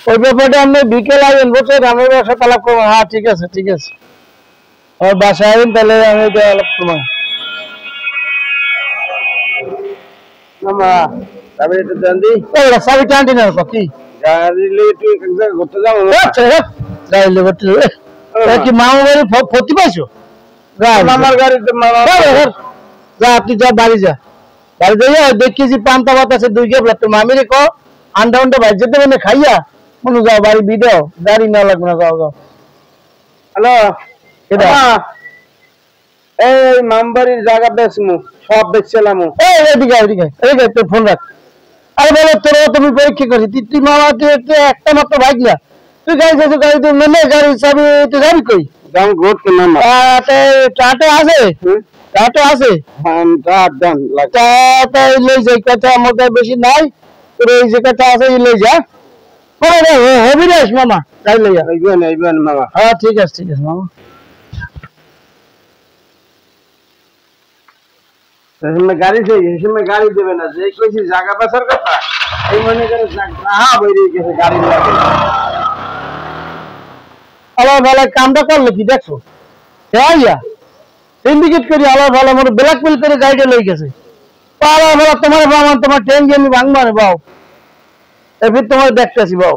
ওই ব্যাপারটা আপনি বিকেল আসবেন বুঝছেন, আমি বাসায় আলাপ করবো। হ্যাঁ ঠিক আছে ঠিক আছে, ওর বাসায় আসবেন তাহলে আমি আলাপ করবো। মামা আমি একটু দেন দি। ওরা সবই টানটি না কি গাড়ি লিয়ে তুই এক জায়গায় ঘুরতে যাবো গাড়ি করতে কি মামা বাড়ি ফতি পাইছো? মামার গাড়িতে মামা যা তুই যা বাড়ি যা, বাড়ি যাইয়া দেখেছি পান্তা ভাত আছে 2 কেবলা, তোর মামিরে ক আন্ডা উন্ডা ভাই যেতে মানে খাইয়া মনে যাও বাড়ি বিদাও, গাড়ি না লাগবে না, যাও যাও। হ্যালো এটা এই মামবাড়ির জায়গা বেচমু, সব বেচছিলাম। এদিকে এদিকে তোর ফোন রাখ। আরে বলো তোর তুমি পরীক্ষা করছি, তুই মামা তুই একটা মাত্র বাইক না, তুই গাড়ি চাইছো, গাড়ি তুই মানে গাড়ি চাবি তুই যাবি কই? দাম ঘুরত না মামা। টাটা আছে, টাটা আছে, দাম টাটা লই যাই, কথা মোটা বেশি নাই, তোর এই যে কথা আছে লই যা। হবি রেস মামা, গাড়ি লইয়া আইবেন মামা। হ্যাঁ ঠিক আছে মামা। গাড়ি চাই, হিসেবে গাড়ি দেবে না, যে কইছি জায়গা বেচার কথা এই মনে করে বাইরে গেছে গাড়ি লাগে। আল্লাহ ভালো কামটা করলো কি দেখছো, ইয়া সিন্ডিকেট করি আল্লাহ ভালো মোর ব্ল্যাকমেল করে গাড়িটা লই গেছে। আল্লাহ ভালো তোমার বাবা তোমার ট্রেন গিয়ে আমি ভাঙবো না বাও, এবার তোমার দেখতেছি বাও।